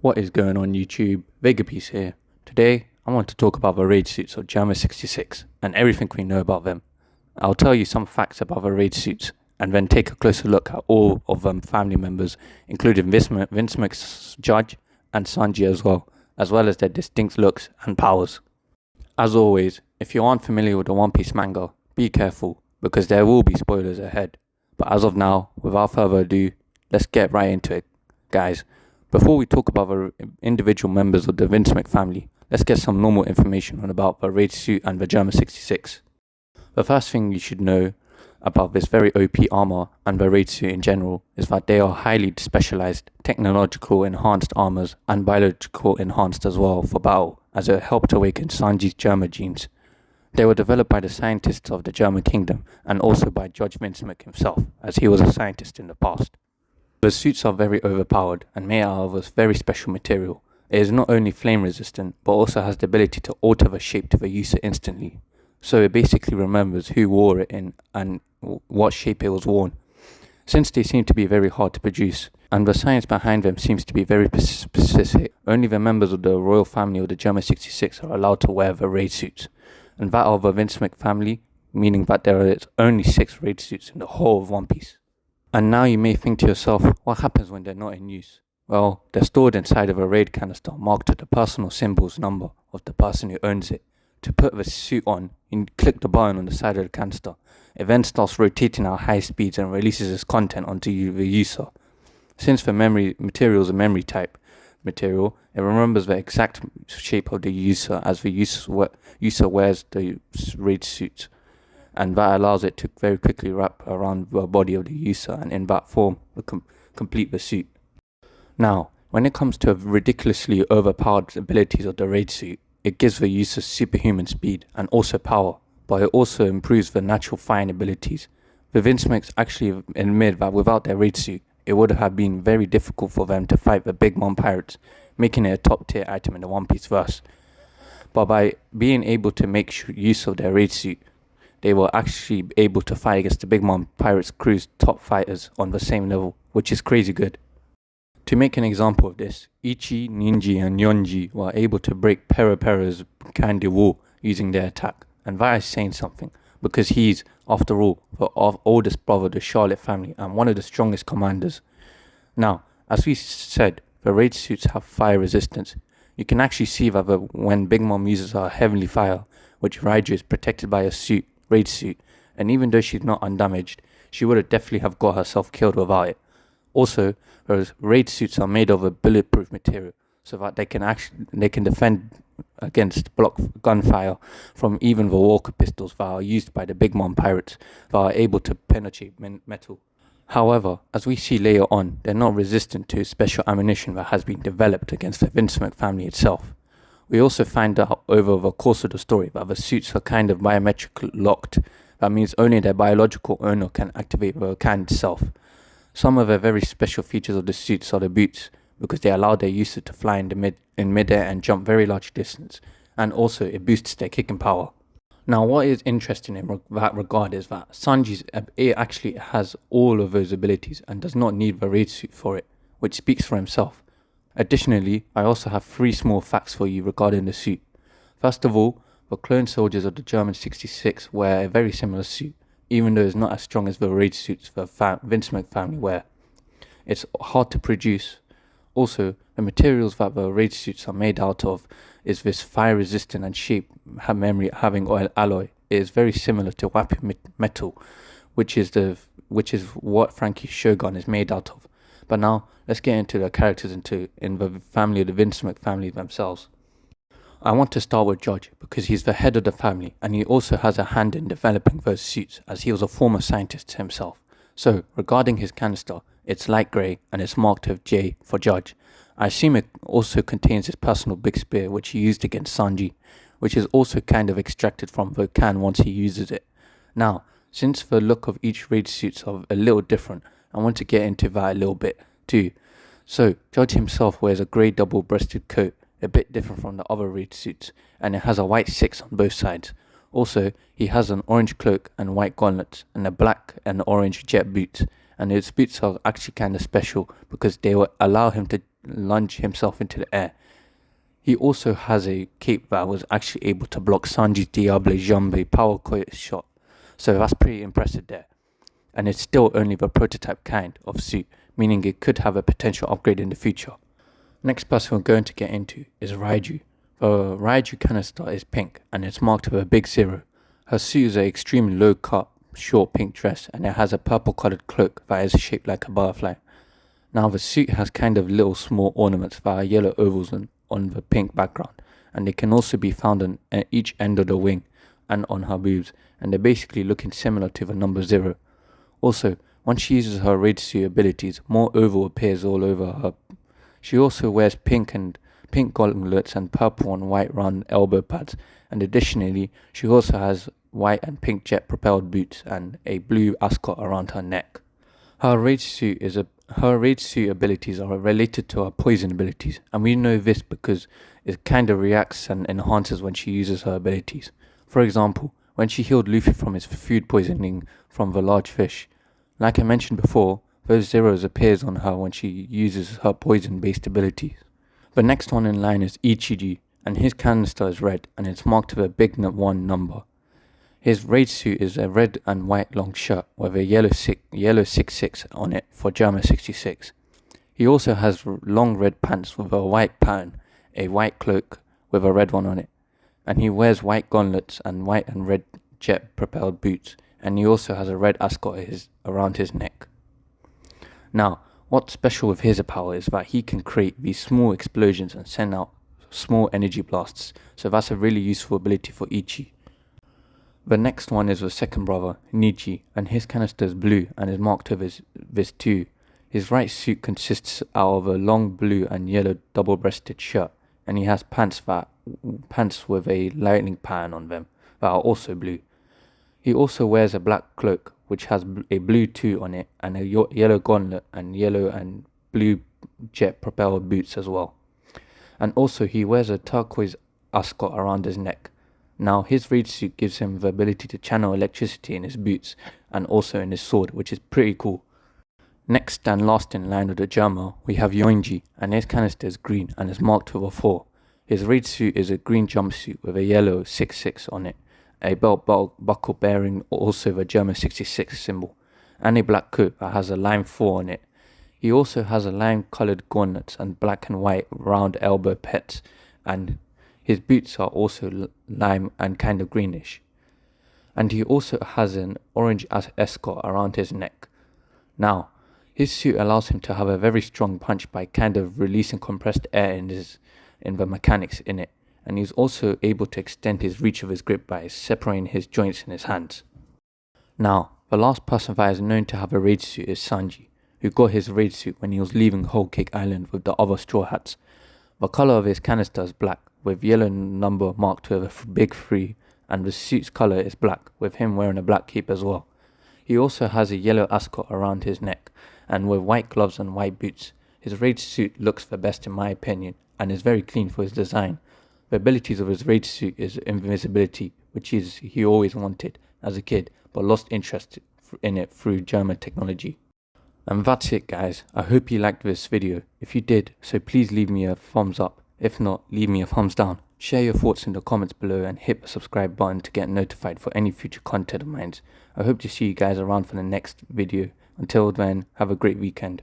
What is going on YouTube? Vegapiece here. Today, I want to talk about the raid suits of Germa 66 and everything we know about them. I'll tell you some facts about the raid suits and then take a closer look at all of them family members, including Vinsmoke's Judge and Sanji as well as their distinct looks and powers. As always, if you aren't familiar with the One Piece manga, be careful because there will be spoilers ahead. But as of now, without further ado, let's get right into it, guys. Before we talk about the individual members of the Vinsmoke family, let's get some normal information on about the raid suit and the Germa 66. The first thing you should know about this very OP armor and the raid suit in general is that they are highly specialized, technological enhanced armors and biological enhanced as well for battle, as it helped awaken Sanji's Germa genes. They were developed by the scientists of the German kingdom and also by Judge Vinsmoke himself, as he was a scientist in the past. The suits are very overpowered and made out of a very special material. It is not only flame resistant, but also has the ability to alter the shape to the user instantly. So it basically remembers who wore it in and what shape it was worn. Since they seem to be very hard to produce, and the science behind them seems to be very specific, only the members of the royal family of the Germa 66 are allowed to wear the raid suits. And that of the Vinsmoke family, meaning that there are only 6 raid suits in the whole of One Piece. And now you may think to yourself, what happens when they're not in use? Well, they're stored inside of a raid canister marked with the personal symbols number of the person who owns it. To put the suit on, you click the button on the side of the canister. It then starts rotating at high speeds and releases its content onto the user. Since the material is a memory type material, it remembers the exact shape of the user as the user wears the raid suit. And that allows it to very quickly wrap around the body of the user and in that form complete the suit. Now, when it comes to ridiculously overpowered abilities of the raid suit, it gives the user superhuman speed and also power, but it also improves the natural fighting abilities. The Vinsmokes actually admit that without their raid suit, it would have been very difficult for them to fight the Big Mom pirates, making it a top tier item in the One Piece verse. But by being able to make use of their raid suit, they were actually able to fight against the Big Mom Pirates crew's top fighters on the same level, which is crazy good. To make an example of this, Ichiji Niji Yonji were able to break Pera's candy wall using their attack, and that is saying something, because he's, after all, the oldest brother of the Charlotte family and one of the strongest commanders. Now, as we said, the raid suits have fire resistance. You can actually see that when Big Mom uses her heavenly fire, which Reiju is protected by a raid suit, and even though she's not undamaged, she would have definitely have got herself killed without it. Also, those raid suits are made of a bulletproof material, so that they can defend against block gunfire from even the walker pistols that are used by the Big Mom pirates that are able to penetrate metal. However, as we see later on, they're not resistant to special ammunition that has been developed against the Vinsmoke family itself. We also find out over the course of the story that the suits are kind of biometric locked. That means only their biological owner can activate the can itself. Some of the very special features of the suits are the boots, because they allow their user to fly in midair and jump very large distance, and also it boosts their kicking power. Now, what is interesting in that regard is that Sanji's actually has all of those abilities and does not need the raid suit for it, which speaks for himself. Additionally, I also have 3 small facts for you regarding the suit. First of all, the clone soldiers of the German 66 wear a very similar suit, even though it's not as strong as the raid suits the Vinsmoke family wear. It's hard to produce. Also, the materials that the raid suits are made out of is this fire resistant and shape having oil alloy. It is very similar to wappy metal, which is what Frankie's Shogun is made out of. But now, let's get into the characters in the family of the Vinsmoke family themselves. I want to start with Judge, because he's the head of the family, and he also has a hand in developing those suits, as he was a former scientist himself. So, regarding his canister, it's light grey, and it's marked with J for Judge. I assume it also contains his personal big spear, which he used against Sanji, which is also kind of extracted from the can once he uses it. Now, since the look of each raid suits are a little different, I want to get into that a little bit too. So, Judge himself wears a grey double-breasted coat, a bit different from the other raid suits, and it has a white 6 on both sides. Also, he has an orange cloak and white gauntlets, and a black and orange jet boots, and his boots are actually kind of special because they will allow him to lunge himself into the air. He also has a cape that was actually able to block Sanji's Diable Jambe power coitus shot, so that's pretty impressive there. And it's still only the prototype kind of suit, meaning it could have a potential upgrade in the future. Next person we're going to get into is Reiju. The Reiju canister is pink and it's marked with a big 0. Her suit is an extremely low cut, short pink dress and it has a purple coloured cloak that is shaped like a butterfly. Now the suit has kind of little small ornaments that are yellow ovals on the pink background, and they can also be found on each end of the wing and on her boobs, and they're basically looking similar to the number 0. Also, once she uses her raid suit abilities, more oval appears all over her. She also wears pink gauntlets and purple and white round elbow pads, and additionally, she also has white and pink jet propelled boots and a blue ascot around her neck. Her raid suit abilities are related to her poison abilities, and we know this because it kind of reacts and enhances when she uses her abilities. For example, when she healed Luffy from his food poisoning from the large fish. Like I mentioned before, those zeros appears on her when she uses her poison-based abilities. The next one in line is Ichiji, and his canister is red and it's marked with a big 1 number. His raid suit is a red and white long shirt with a yellow 66 on it for Germa 66. He also has long red pants with a white pattern, a white cloak with a red one on it, and he wears white gauntlets and white and red jet propelled boots, and he also has a red ascot around his neck. Now, what's special with his power is that he can create these small explosions and send out small energy blasts, so that's a really useful ability for Ichi. The next one is the second brother, Niji, and his canister is blue and is marked with this 2. His right suit consists out of a long blue and yellow double-breasted shirt, and he has pants with a lightning pattern on them that are also blue. He also wears a black cloak which has a blue 2 on it and a yellow gauntlet and yellow and blue jet propelled boots as well. And also he wears a turquoise ascot around his neck. Now his raid suit gives him the ability to channel electricity in his boots and also in his sword, which is pretty cool. Next and last in line of the Germa, we have Yonji, and his canister is green and is marked with a 4. His raid suit is a green jumpsuit with a yellow 66 on it, a belt buckle bearing also the Germa 66 symbol, and a black coat that has a lime 4 on it. He also has a lime coloured gauntlets and black and white round elbow pets, and his boots are also lime and kind of greenish. And he also has an orange ascot around his neck. Now, his suit allows him to have a very strong punch by kind of releasing compressed air in the mechanics in it. And he's also able to extend his reach of his grip by separating his joints in his hands. Now, the last person that is known to have a raid suit is Sanji, who got his raid suit when he was leaving Whole Cake Island with the other Straw Hats. The colour of his canister is black, with yellow number marked with a big 3, and the suit's colour is black, with him wearing a black cape as well. He also has a yellow ascot around his neck, and with white gloves and white boots. His raid suit looks the best in my opinion, and is very clean for his design. The abilities of his raid suit is invisibility, which he always wanted as a kid, but lost interest in it through German technology. And that's it guys, I hope you liked this video. If you did, so please leave me a thumbs up. If not, leave me a thumbs down. Share your thoughts in the comments below and hit the subscribe button to get notified for any future content of mine. I hope to see you guys around for the next video. Until then, have a great weekend.